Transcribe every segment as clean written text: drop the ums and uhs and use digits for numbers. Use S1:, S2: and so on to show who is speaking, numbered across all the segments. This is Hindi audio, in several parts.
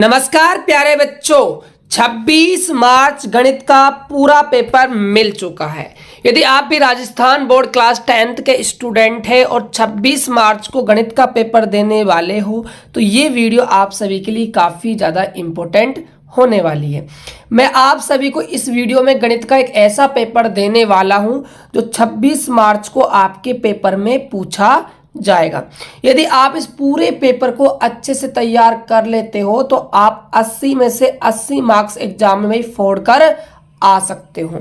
S1: नमस्कार प्यारे बच्चों, 26 मार्च गणित का पूरा पेपर मिल चुका है। यदि आप भी राजस्थान बोर्ड क्लास 10th के स्टूडेंट हैं और 26 मार्च को गणित का पेपर देने वाले हो तो ये वीडियो आप सभी के लिए काफ़ी ज़्यादा इम्पोर्टेंट होने वाली है। मैं आप सभी को इस वीडियो में गणित का एक ऐसा पेपर देने वाला हूं जो 26 मार्च को आपके पेपर में पूछा जाएगा। यदि आप इस पूरे पेपर को अच्छे से तैयार कर लेते हो तो आप 80 में से 80 मार्क्स एग्जाम में फोड़ कर आ सकते हो।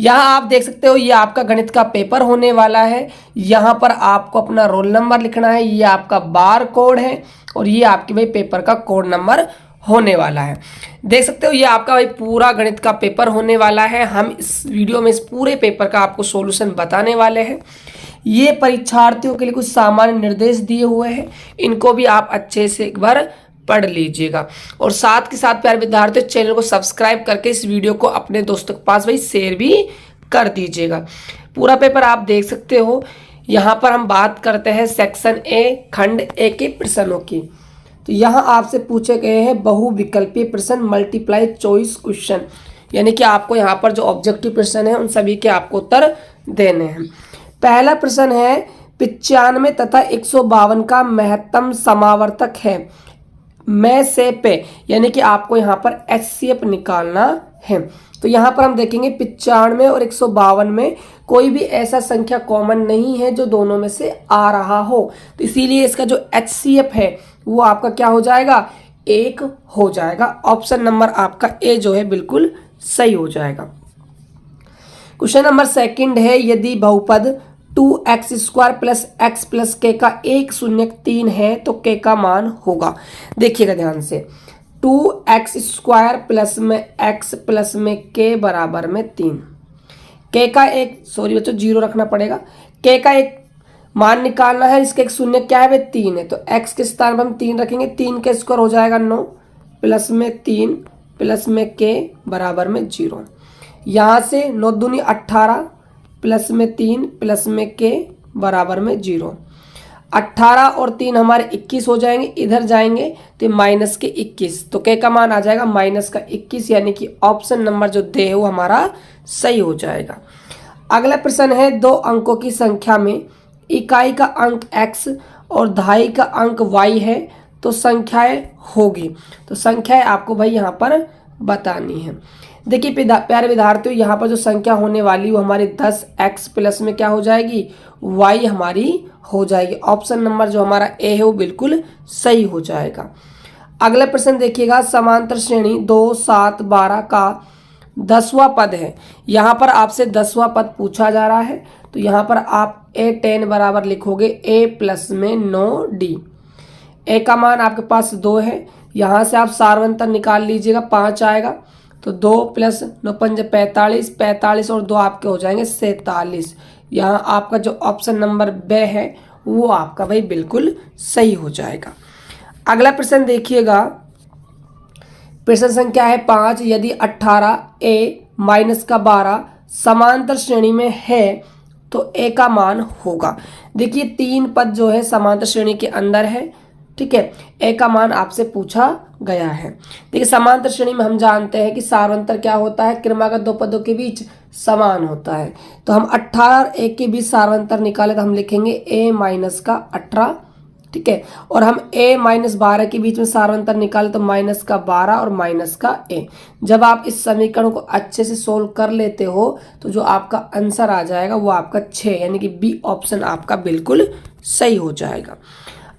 S1: यहाँ आप देख सकते हो, ये आपका गणित का पेपर होने वाला है। यहाँ पर आपको अपना रोल नंबर लिखना है, ये आपका बार कोड है और ये आपके भाई पेपर का कोड नंबर होने वाला है। देख सकते हो, ये आपका भाई पूरा गणित का पेपर होने वाला है। हम इस वीडियो में इस पूरे पेपर का आपको सॉल्यूशन बताने वाले हैं। ये परीक्षार्थियों के लिए कुछ सामान्य निर्देश दिए हुए हैं, इनको भी आप अच्छे से एक बार पढ़ लीजिएगा। और साथ के साथ प्यारे विद्यार्थियों, चैनल को सब्सक्राइब करके इस वीडियो को अपने दोस्तों के पास भाई शेयर भी कर दीजिएगा। पूरा पेपर आप देख सकते हो। यहाँ पर हम बात करते हैं सेक्शन ए खंड ए के प्रश्नों की। तो यहाँ आपसे पूछे गए हैं बहुविकल्पीय प्रश्न, मल्टीप्लाई चॉइस क्वेश्चन, यानी कि आपको यहाँ पर जो ऑब्जेक्टिव प्रश्न है उन सभी के आपको उत्तर देने हैं। पहला प्रश्न है 95 तथा 152 का महत्तम समावर्तक है में से पे, यानी कि आपको यहाँ पर HCF निकालना है। तो यहाँ पर हम देखेंगे 95 और 152 में कोई भी ऐसा संख्या कॉमन नहीं है जो दोनों में से आ रहा हो, तो इसीलिए इसका जो HCF है वो आपका क्या हो जाएगा, 1 हो जाएगा। ऑप्शन नंबर आपका ए जो है बिल्कुल सही हो जाएगा। क्वेश्चन नंबर सेकंड है यदि बहुपद 2x² plus x plus k का 103 है तो k का मान होगा। देखिएगा ध्यान से, 2x² प्लस में x प्लस में k बराबर में 3, k का एक बच्चों 0 रखना पड़ेगा। k का एक मान निकालना है, इसका एक शून्य क्या है, 3 है, तो x के स्थान पर हम 3 रखेंगे। 3 का स्क्वायर हो जाएगा 9 प्लस में 3 प्लस में k बराबर में 0। यहाँ से 9 दूनी 18 प्लस में 3 प्लस में k बराबर में 0। 18 और 3 हमारे 21 हो जाएंगे, इधर जाएंगे तो माइनस के 21, तो k का मान आ जाएगा माइनस का 21, यानी कि ऑप्शन नंबर जो दे है वो हमारा सही हो जाएगा। अगला प्रश्न है 2 अंकों की संख्या में इकाई का अंक x और दहाई का अंक y है तो संख्याएं होगी। तो संख्याएं आपको भाई यहाँ पर बतानी है। देखिए प्यारे विद्यार्थियों, यहाँ पर जो संख्या होने वाली वो हमारी 10x प्लस में क्या हो जाएगी, y हमारी हो जाएगी। ऑप्शन नंबर जो हमारा ए है वो बिल्कुल सही हो जाएगा। अगला प्रश्न देखिएगा, समांतर श्रेणी 2, 7, 12 का 10वां पद है। यहाँ पर आपसे 10वां पद पूछा जा रहा है, तो यहाँ पर आप a10 बराबर लिखोगे a प्लस में 9d। a का मान आपके पास 2 है, यहाँ से आप सार्वंतर निकाल लीजिएगा, 5 आएगा, तो 2 प्लस 9 5 45, 45 और 2 आपके हो जाएंगे 47। यहाँ आपका जो ऑप्शन नंबर ब है वो आपका भाई बिल्कुल सही हो जाएगा। अगला प्रश्न देखिएगा, प्रश्न संख्या है 5, यदि 18a माइनस का 12 समांतर श्रेणी में है तो a का मान होगा। देखिए 3 पद जो है समांतर श्रेणी के अंदर है, ठीक है, a का मान आपसे पूछा गया है। देखिए समांतर श्रेणी में हम जानते हैं कि सार्वंतर क्या होता है, क्रमागत 2 पदों के बीच समान होता है। तो हम 18 और 1 के बीच सार्वंतर निकाले तो हम लिखेंगे a माइनस का 18, ठीक है, और हम a माइनस 12 के बीच में सार्वंतर निकाले तो माइनस का 12 और माइनस का a। जब आप इस समीकरण को अच्छे से सोल्व कर लेते हो तो जो आपका आंसर आ जाएगा वो आपका 6, यानी कि बी ऑप्शन आपका बिल्कुल सही हो जाएगा।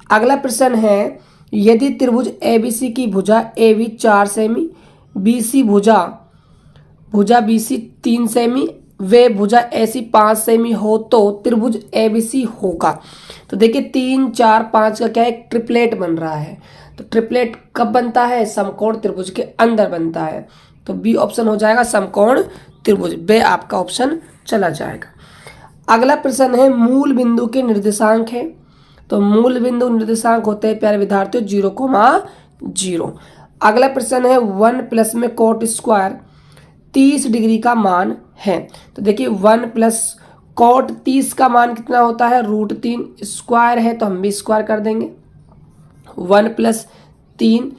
S1: अगला प्रश्न है, यदि त्रिभुज ABC की भुजा AB 4 सेमी, BC भुजा BC 3 सेमी, वे भुजा AC 5 सेमी हो तो त्रिभुज ABC होगा। तो देखिए 3, 4, 5 का क्या है, एक ट्रिपलेट बन रहा है। तो ट्रिपलेट कब बनता है, समकोण त्रिभुज के अंदर बनता है, तो बी ऑप्शन हो जाएगा समकोण त्रिभुज, बे आपका ऑप्शन चला जाएगा। अगला प्रश्न है, मूल बिंदु के निर्देशांक है। तो मूल बिंदु निर्देशांक होते हैं प्यारे विद्यार्थियों 0,0। अगला प्रश्न है 1 प्लस में कोट स्क्वायर 30 डिग्री का मान है। तो देखिए 1 प्लस कोट 30 का मान कितना होता है, √3, स्क्वायर है तो हम भी स्क्वायर कर देंगे। 1 प्लस 3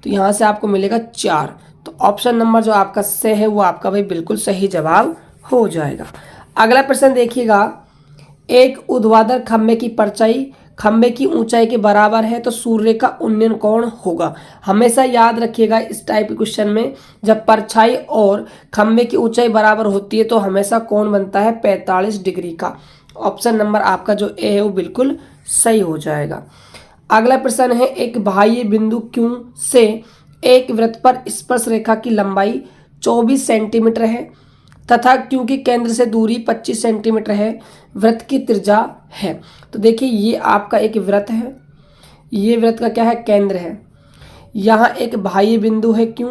S1: तो यहाँ से आपको मिलेगा 4। तो ऑप्शन नंबर जो आपका से है वो आपका भाई बिल्कुल सही जवाब हो जाएगा। अगला प्रश्न देखिएगा, एक ऊर्ध्वाधर खंभे की परछाई खंभे की ऊंचाई के बराबर है तो सूर्य का उन्नयन कोण होगा। हमेशा याद रखिएगा इस टाइप के क्वेश्चन में जब परछाई और खंभे की ऊंचाई बराबर होती है तो हमेशा कोण बनता है 45 डिग्री का। ऑप्शन नंबर आपका जो ए है वो बिल्कुल सही हो जाएगा। अगला प्रश्न है, एक बाह्य बिंदु Q से एक वृत्त पर स्पर्श रेखा की लंबाई 24 सेंटीमीटर है तथा Q के केंद्र से दूरी 25 सेंटीमीटर है, वृत्त की त्रिज्या है। तो देखिए ये आपका एक वृत्त है, ये वृत्त का क्या है, केंद्र है। यहाँ एक बाह्य बिंदु है Q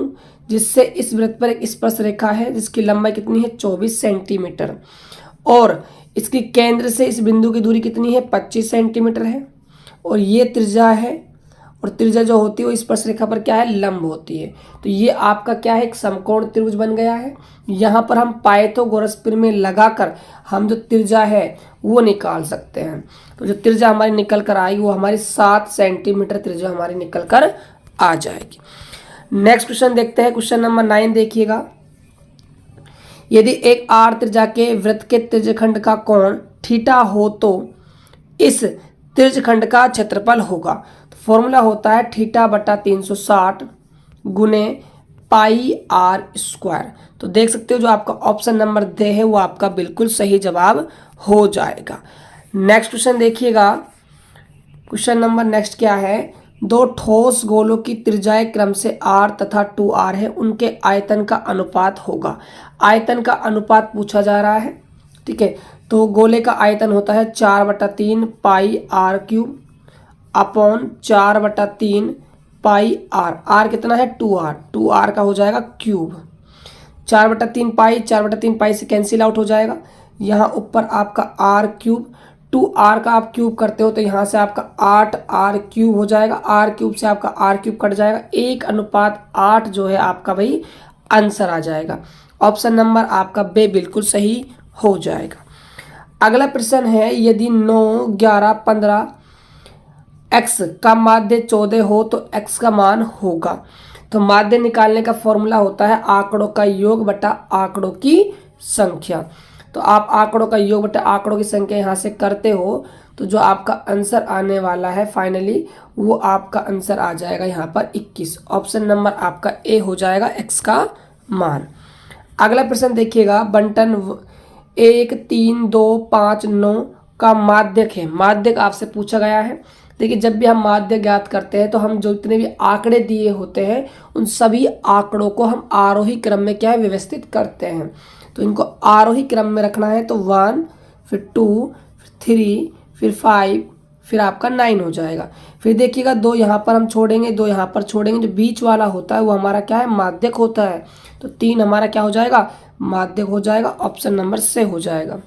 S1: जिससे इस वृत्त पर एक स्पर्श रेखा है जिसकी लंबाई कितनी है 24 सेंटीमीटर और इसकी केंद्र से इस बिंदु की दूरी कितनी है 25 सेंटीमीटर है और ये त्रिज्या है और त्रिज्या जो होती है वो स्पर्श रेखा पर क्या है, लंब होती है। तो ये आपका क्या है, एक समकोण त्रिभुज बन गया है। यहाँ पर हम पाइथागोरस प्रमेय लगाकर हम जो त्रिज्या है वो निकाल सकते हैं। तो जो त्रिज्या हमारी निकल कर आएगी वो हमारी 7 सेंटीमीटर त्रिज्या हमारी निकल कर आ जाएगी। नेक्स्ट क्वेश्चन देखते हैं, क्वेश्चन नंबर 9 देखिएगा। यदि एक आर त्रिज्या के वृत्त के त्रिज्यखंड का कोण थीटा हो तो इस त्रिज्यखंड का क्षेत्रफल होगा। तो फॉर्मूला होता है थीटा बटा 360 गुने पाई आर स्क्वायर। तो देख सकते हो जो आपका ऑप्शन नंबर दे है वो आपका बिल्कुल सही जवाब हो जाएगा। नेक्स्ट क्वेश्चन देखिएगा, क्वेश्चन नंबर नेक्स्ट क्या है, दो ठोस गोलों की त्रिज्याएं क्रम से r तथा 2r है, उनके आयतन का अनुपात होगा। आयतन का अनुपात पूछा जा रहा है, ठीक है। तो गोले का आयतन होता है 4/3 पाई r क्यूब अपॉन 4/3 पाई r। r कितना है 2r, 2r का हो जाएगा क्यूब। 4/3 पाई 4/3 पाई से कैंसिल आउट हो जाएगा। यहाँ ऊपर आपका r क्यूब 2r का आप क्यूब करते हो तो यहाँ से आपका 8r क्यूब हो जाएगा। r क्यूब से आपका r क्यूब कट जाएगा, 1:8 जो है आपका भाई आंसर आ जाएगा। ऑप्शन नंबर आपका बे बिल्कुल सही हो जाएगा। अगला प्रश्न है, यदि 9, 11, 15 x का माध्य 14 हो तो x का मान होगा। तो माध्य निकालने का फॉर्मूला होता है आंकड़ों का योग बटा आंकड़ों की संख्या। तो आप आंकड़ों का योग बटा आंकड़ों की संख्या यहाँ से करते हो तो जो आपका आंसर आने वाला है फाइनली वो आपका आंसर आ जाएगा यहाँ पर 21। ऑप्शन नंबर आपका ए हो जाएगा x का मान। अगला प्रश्न देखिएगा, बंटन 1, 3, 2, 5, 9 का माध्यक है। माध्यक आपसे पूछा गया है। देखिए जब भी हम माध्य ज्ञात करते हैं तो हम जो इतने भी आंकड़े दिए होते हैं उन सभी आंकड़ों को हम आरोही क्रम में क्या है व्यवस्थित करते हैं। तो इनको आरोही क्रम में रखना है तो 1, फिर 2, फिर 3, फिर 5, फिर आपका 9 हो जाएगा। फिर देखिएगा 2 यहाँ पर हम छोड़ेंगे, 2 यहाँ पर छोड़ेंगे, जो बीच वाला होता है वो हमारा क्या है माध्यक होता है। तो 3 हमारा क्या हो जाएगा माध्यक हो जाएगा। ऑप्शन नंबर से हो जाएगा।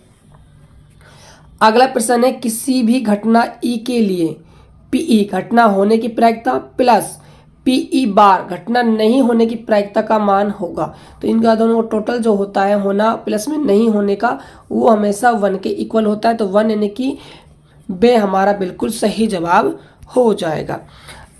S1: अगला प्रश्न है, किसी भी घटना ई के लिए पीई घटना होने की प्रायिकता प्लस पीई बार घटना नहीं होने की प्रायिकता का मान होगा। तो इनका दोनों टोटल जो होता है होना प्लस में नहीं होने का वो हमेशा 1 के इक्वल होता है। तो 1 यानी कि बे हमारा बिल्कुल सही जवाब हो जाएगा।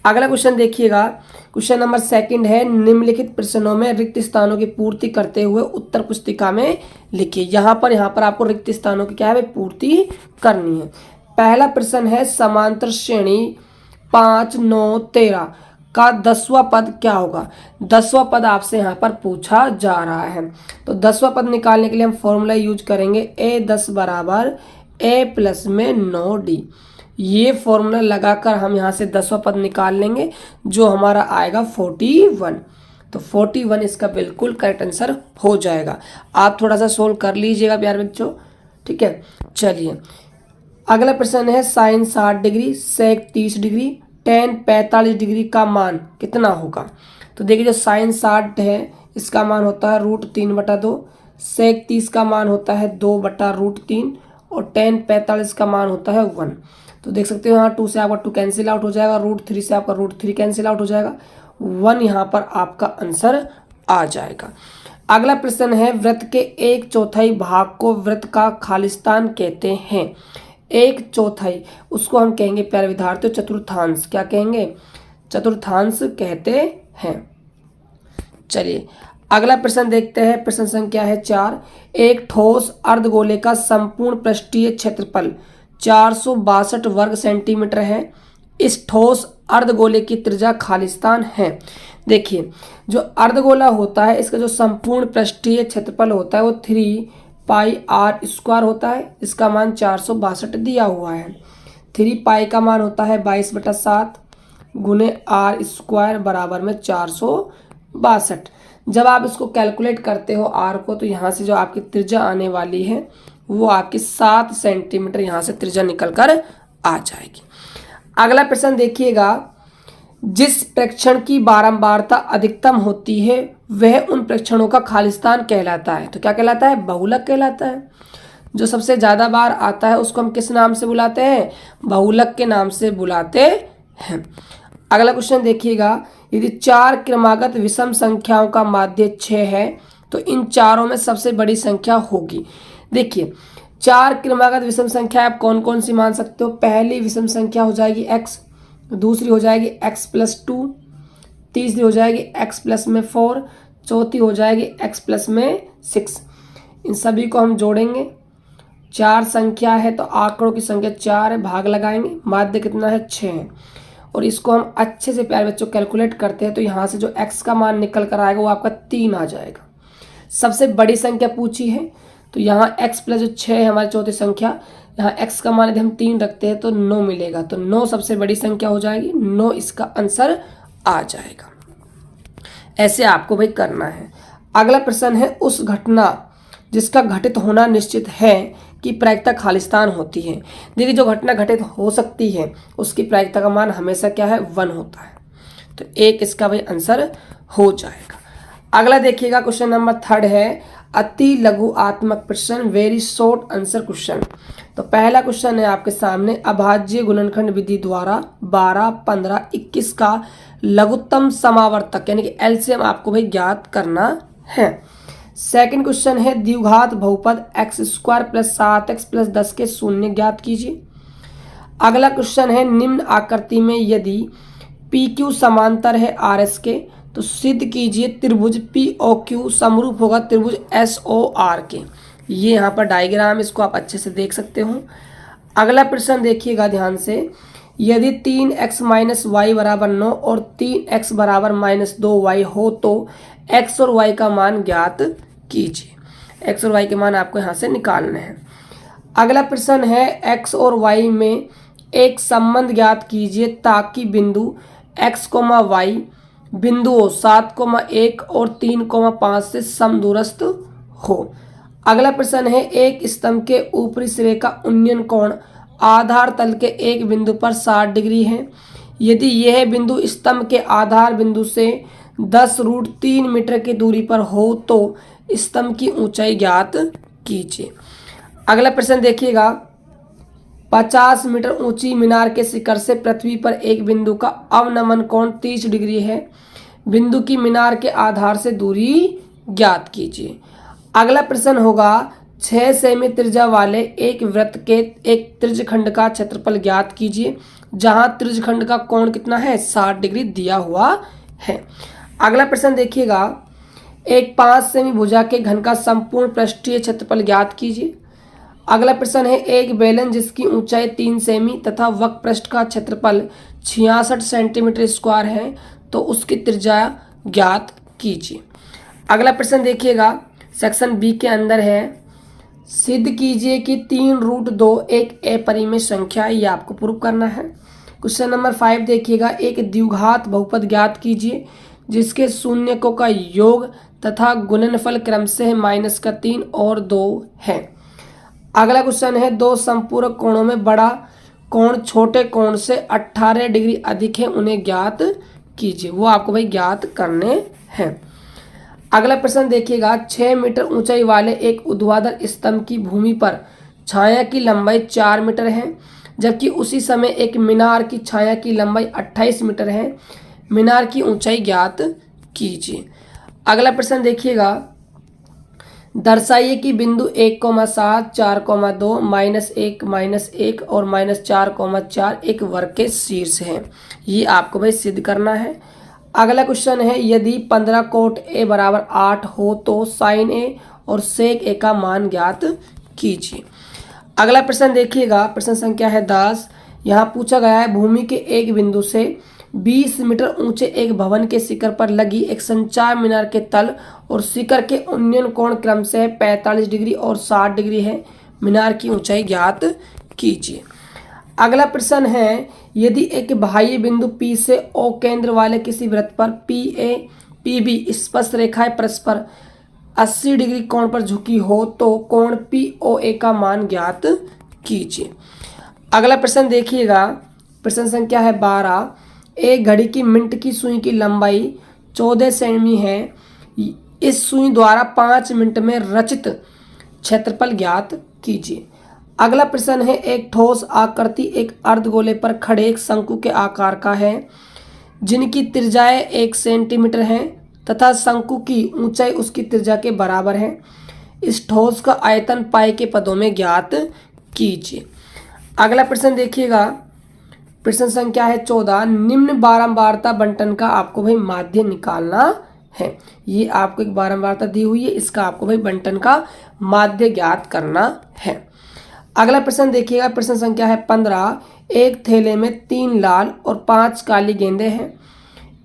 S1: अगला क्वेश्चन देखिएगा, क्वेश्चन नंबर 2 है, निम्नलिखित प्रश्नों में रिक्त स्थानों की पूर्ति करते हुए उत्तर पुस्तिका में लिखिए। यहाँ पर आपको रिक्त स्थानों की क्या है पूर्ति करनी है। पहला प्रश्न है, समांतर श्रेणी 5, 9, 13 का 10वां पद क्या होगा। 10वां पद आपसे यहाँ पर पूछा जा रहा है। तो 10वां पद निकालने के लिए हम फॉर्मूला यूज करेंगे a10 बराबर a प्लस में 9d। ये फॉर्मूला लगाकर हम यहाँ से 10वां पद निकाल लेंगे जो हमारा आएगा 41। तो 41 इसका बिल्कुल करेक्ट आंसर हो जाएगा। आप थोड़ा सा सोल्व कर लीजिएगा प्यारे बच्चों, ठीक है। चलिए अगला प्रश्न है, साइन 60 डिग्री, सेक 30 डिग्री, टेन 45 डिग्री का मान कितना होगा। तो देखिए जो साइन 60 है इसका मान होता है √3/2, सेक 30 का मान होता है 2/√3 और टेन 45 का मान होता है 1। तो देख सकते हो यहाँ 2 से आपका 2 कैंसिल आउट हो जाएगा, √3 से आपका √3 कैंसिल आउट हो जाएगा, 1 यहाँ पर आपका आंसर आ जाएगा। अगला प्रश्न है, वृत्त के 1/4 भाग को वृत्त का खालिस्तान कहते हैं। 1/4 उसको हम कहेंगे प्यारे विद्यार्थियों चतुर्थांश। क्या कहेंगे, चतुर्थांश कहते हैं। चलिए अगला प्रश्न देखते हैं। प्रश्न संख्या है 4। एक ठोस अर्धगोले का संपूर्ण पृष्ठीय क्षेत्रफल 462 वर्ग सेंटीमीटर है। इस ठोस अर्धगोले की त्रिज्या खालिस्तान है। देखिए जो अर्धगोला होता है इसका जो संपूर्ण पृष्ठीय क्षेत्रफल होता है वो 3πr² होता है। इसका मान 462 दिया हुआ है। 3π का मान होता है 22/7 गुने r² बराबर में 462। जब आप इसको कैलकुलेट करते हो r को, तो यहाँ से जो आपकी त्रिज्या आने वाली है वो आपकी 7 सेंटीमीटर यहाँ से त्रिज्या निकल कर आ जाएगी। अगला प्रश्न देखिएगा। जिस प्रेक्षण की बारंबारता अधिकतम होती है वह उन प्रेक्षणों का खालिस्तान कहलाता है। तो क्या कहलाता है? बहुलक कहलाता है। जो सबसे ज़्यादा बार आता है उसको हम किस नाम से बुलाते हैं? बहुलक के नाम से बुलाते हैं। अगला क्वेश्चन देखिएगा। यदि 4 क्रमागत विषम संख्याओं का माध्य 6 है तो इन चारों में सबसे बड़ी संख्या होगी। देखिए 4 क्रमागत विषम संख्या आप कौन कौन सी मान सकते हो? पहली विषम संख्या हो जाएगी x, दूसरी हो जाएगी x+2, तीसरी हो जाएगी x+4, चौथी हो जाएगी x+6। इन सभी को हम जोड़ेंगे। 4 संख्या है तो आंकड़ों की संख्या 4 है, भाग लगाएंगे, माध्य कितना है? 6 है। और इसको हम अच्छे से प्यारे बच्चों कैलकुलेट करते हैं तो यहाँ से जो x का मान निकल कर आएगा वो आपका 3 आ जाएगा। सबसे बड़ी संख्या पूछी है तो यहाँ x+ जो 6 है हमारी चौथी संख्या, यहाँ x का मान यदि हम 3 रखते हैं तो 9 मिलेगा। तो 9 सबसे बड़ी संख्या हो जाएगी। 9 इसका आंसर आ जाएगा। ऐसे आपको भाई करना है। अगला प्रश्न है उस घटना जिसका घटित होना निश्चित है की प्रायिकता खालिस्तान होती है। देखिए जो घटना घटित हो सकती है उसकी प्रायिकता का मान हमेशा क्या है? 1 होता है। तो 1 इसका भाई आंसर हो जाएगा। अगला देखिएगा क्वेश्चन नंबर 3 है अति लघु आत्मक प्रश्न, वेरी शॉर्ट आंसर क्वेश्चन। तो पहला क्वेश्चन है आपके सामने। अभाज्य गुणनखंड विधि द्वारा 12, 15, 21 का लघुत्तम समावर्तक यानी कि एलसीएम आपको भाई ज्ञात करना है। सेकंड क्वेश्चन है द्विघात बहुपद x² + 7x + 10 के शून्य ज्ञात कीजिए। अगला क्वेश्चन है निम्न आकृति में यदि PQ समांतर है RS के तो सिद्ध कीजिए त्रिभुज POQ समरूप होगा त्रिभुज SOR के। ये यहाँ पर डायग्राम, इसको आप अच्छे से देख सकते हो। अगला प्रश्न देखिएगा ध्यान से। यदि 3x - y = 9 और 3x = -2y हो तो x और y का मान ज्ञात कीजिए। x और y के मान आपको यहाँ से निकालने हैं। अगला प्रश्न है x और y में एक संबंध ज्ञात कीजिए ताकि बिंदु x, y बिंदुओं 7,1 और 3,5 से समदूरस्थ हो। अगला प्रश्न है एक स्तंभ के ऊपरी सिरे का उन्नयन कोण आधार तल के एक बिंदु पर 60 डिग्री है। यदि यह बिंदु स्तंभ के आधार बिंदु से 10√3 मीटर की दूरी पर हो तो स्तंभ की ऊंचाई ज्ञात कीजिए। अगला प्रश्न देखिएगा। 50 मीटर ऊंची मीनार के शिखर से पृथ्वी पर एक बिंदु का अवनमन कोण 30 डिग्री है। बिंदु की मीनार के आधार से दूरी ज्ञात कीजिए। अगला प्रश्न होगा 6 सेमी त्रिज्या वाले एक वृत्त के एक त्रिज्यखंड का क्षेत्रफल ज्ञात कीजिए जहां त्रिज्यखंड का कोण कितना है? 60 डिग्री दिया हुआ है। अगला प्रश्न देखिएगा। एक 5 सेमी भुजा के घन का संपूर्ण पृष्ठीय क्षेत्रफल ज्ञात कीजिए। अगला प्रश्न है एक बेलन जिसकी ऊंचाई 3 सेमी तथा वक्र पृष्ठ का क्षेत्रफल 66 सेंटीमीटर स्क्वायर है तो उसकी त्रिज्या ज्ञात कीजिए। अगला प्रश्न देखिएगा सेक्शन बी के अंदर है सिद्ध कीजिए कि 3√2 एक अपरिमेय संख्या है। ये आपको प्रूव करना है। क्वेश्चन नंबर 5 देखिएगा। एक द्विघात बहुपद ज्ञात कीजिए जिसके शून्यकों का योग तथा गुणनफल क्रमशः -3 और 2 है। अगला क्वेश्चन है दो संपूरक कोणों में बड़ा कोण छोटे कोण से 18 डिग्री अधिक है, उन्हें ज्ञात कीजिए। वो आपको भाई ज्ञात करने हैं। अगला प्रश्न देखिएगा। 6 मीटर ऊंचाई वाले एक ऊर्ध्वाधर स्तंभ की भूमि पर छाया की लंबाई 4 मीटर है जबकि उसी समय एक मीनार की छाया की लंबाई 28 मीटर है। मीनार की ऊंचाई ज्ञात कीजिए। अगला प्रश्न देखिएगा। दर्शाइए कि बिंदु 1,7, 4,2, -1, -1 और -4,4 एक वर्ग के शीर्ष हैं। ये आपको भाई सिद्ध करना है। अगला क्वेश्चन है यदि 15 कोट ए बराबर 8 हो तो साइन ए और सेक ए का मान ज्ञात कीजिए। अगला प्रश्न देखिएगा, प्रश्न संख्या है 10। यहाँ पूछा गया है भूमि के एक बिंदु से 20 मीटर ऊंचे एक भवन के शिखर पर लगी एक संचार मीनार के तल और शिखर के उन्नयन कोण क्रम से 45 डिग्री और 60 डिग्री है। मीनार की ऊंचाई ज्ञात कीजिए। अगला प्रश्न है यदि एक बाह्य बिंदु P से O केंद्र वाले किसी वृत्त पर PA PB स्पर्श रेखाएं परस्पर 80 डिग्री कोण पर झुकी हो तो कोण POA का मान ज्ञात कीजिए। अगला प्रश्न देखिएगा, प्रश्न संख्या है 12। एक घड़ी की मिनट की सुई की लंबाई 14 सेमी है। इस सुई द्वारा 5 मिनट में रचित क्षेत्रफल ज्ञात कीजिए। अगला प्रश्न है एक ठोस आकृति एक अर्धगोले पर खड़े एक शंकु के आकार का है जिनकी त्रिज्याएं 1 सेंटीमीटर है तथा शंकु की ऊंचाई उसकी त्रिज्या के बराबर है। इस ठोस का आयतन पाई के पदों में ज्ञात कीजिए। अगला प्रश्न देखिएगा, प्रश्न संख्या है 14। निम्न बारंबारता बंटन का आपको भाई माध्य निकालना है। ये आपको एक बारंबारता दी हुई है, इसका आपको भाई बंटन का माध्य ज्ञात करना है। अगला प्रश्न देखिएगा, प्रश्न संख्या है 15। एक थैले में 3 लाल और 5 काली गेंदें हैं।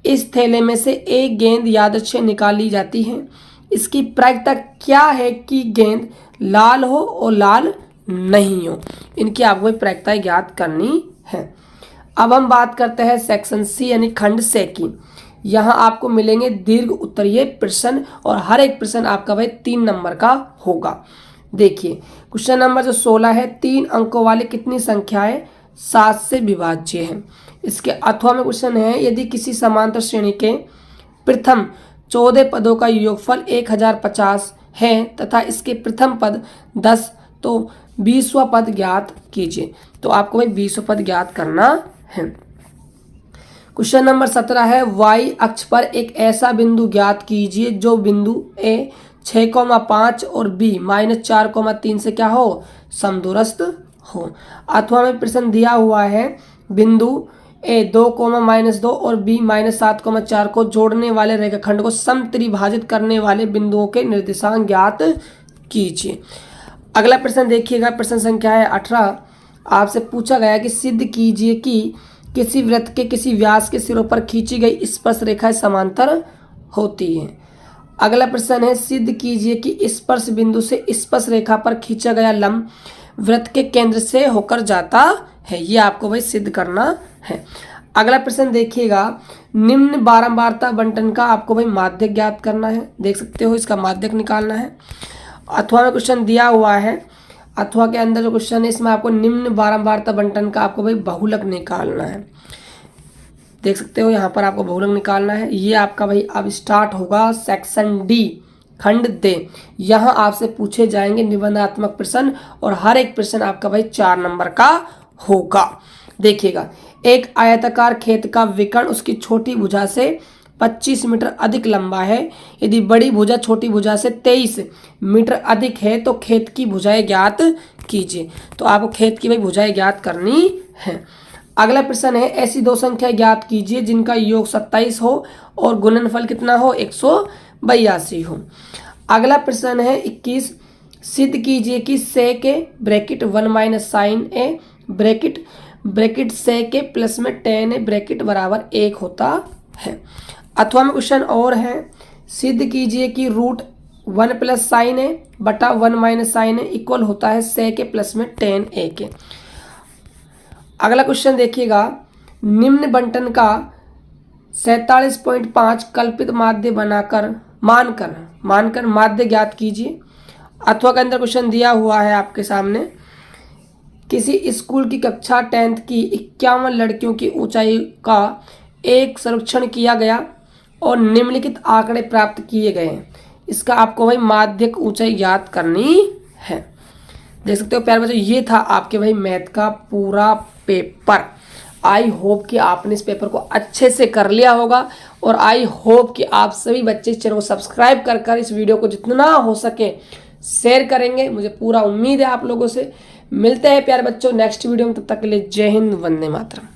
S1: इस थैले में से एक गेंद यादृच्छिक निकाली जाती है। इसकी प्रायिकता क्या है कि गेंद लाल हो और लाल नहीं हो। इनकी आपको प्रायिकता ज्ञात करनी है। अब हम बात करते हैं सेक्शन सी यानी खंड से की। यहाँ आपको मिलेंगे दीर्घ उत्तरीय प्रश्न और हर एक प्रश्न आपका भाई 3 नंबर का होगा। देखिए क्वेश्चन नंबर जो 16 है, 3 अंकों वाली कितनी संख्याएं 7 से विभाज्य है। इसके अथवा में क्वेश्चन है यदि किसी समांतर श्रेणी के प्रथम 14 पदों का योगफल 1050 है तथा इसके प्रथम पद 10 तो 20वां पद ज्ञात कीजिए। तो आपको भाई 20वां पद ज्ञात करना है। क्वेश्चन नंबर 17 है y अक्ष पर एक ऐसा बिंदु ज्ञात कीजिए जो बिंदु A 6,5 और B -4,3 से क्या हो समदूरस्थ हो। अथवा में प्रश्न दिया हुआ है बिंदु A 2,-2 और B -7,4 को जोड़ने वाले रेखाखंड को समत्रिभाजित करने वाले बिंदुओं के निर्देशांक ज्ञात कीजिए। अगला प्रश्न देखिएगा, प्रश्न संख्या है 18। आपसे पूछा गया कि सिद्ध कीजिए कि किसी वृत्त के किसी व्यास के सिरों पर खींची गई स्पर्श रेखाएं समांतर होती हैं। अगला प्रश्न है सिद्ध कीजिए कि स्पर्श बिंदु से स्पर्श रेखा पर खींचा गया लंब वृत्त के केंद्र से होकर जाता है। ये आपको भाई सिद्ध करना है। अगला प्रश्न देखिएगा, निम्न बारंबारता बंटन का आपको भाई माध्यक ज्ञात करना है। देख सकते हो इसका माध्यक निकालना है। अथवा में क्वेश्चन दिया हुआ है, अथवा के अंदर जो क्वेश्चन है इसमें आपको निम्न बारंबारता बंटन का आपको भाई बहुलक निकालना है। देख सकते हो यहाँ पर आपको बहुलक निकालना है। ये आपका भाई अब स्टार्ट होगा सेक्शन डी खंड दे। यहाँ आपसे पूछे जाएंगे निबंधात्मक प्रश्न और हर एक प्रश्न आपका भाई 4 नंबर का होगा। देखिएगा, एक आयताकार खेत का विकर्ण उसकी छोटी भुजा से 25 मीटर अधिक लंबा है। यदि बड़ी भुजा छोटी भुजा से 23 मीटर अधिक है तो खेत की भुजाएं ज्ञात कीजिए। तो आपको खेत की भाई भुजाएं ज्ञात करनी है। अगला प्रश्न है ऐसी 2 संख्या ज्ञात कीजिए जिनका योग 27 हो और गुणनफल कितना हो 182 हो। अगला प्रश्न है 21। सिद्ध कीजिए कि सेक A bracket 1 - sign A bracket sec A plus में tan ए ब्रैकेट बराबर 1 होता है। अथवा में क्वेश्चन और है, सिद्ध कीजिए कि √1 + साइन ए बटा 1 - साइन ए इक्वल होता है सेक ए प्लस में tan ए के। अगला क्वेश्चन देखिएगा, निम्न बंटन का 47.5 कल्पित माध्य मानकर माध्य ज्ञात कीजिए। अथवा के अंदर क्वेश्चन दिया हुआ है आपके सामने, किसी स्कूल की कक्षा 10th की 51 लड़कियों की ऊंचाई का एक सर्वेक्षण किया गया और निम्नलिखित आंकड़े प्राप्त किए गए हैं। इसका आपको भाई माध्यक ऊंचाई ज्ञात करनी है। देख सकते हो प्यारे बच्चों, ये था आपके भाई मैथ का पूरा पेपर। आई होप कि आपने इस पेपर को अच्छे से कर लिया होगा और आई होप कि आप सभी बच्चे इस चैनल को सब्सक्राइब कर इस वीडियो को जितना हो सके शेयर करेंगे। मुझे पूरा उम्मीद है आप लोगों से। मिलते हैं प्यारे बच्चों नेक्स्ट वीडियो में, तब तक के लिए जय हिंद, वंदे मातरम।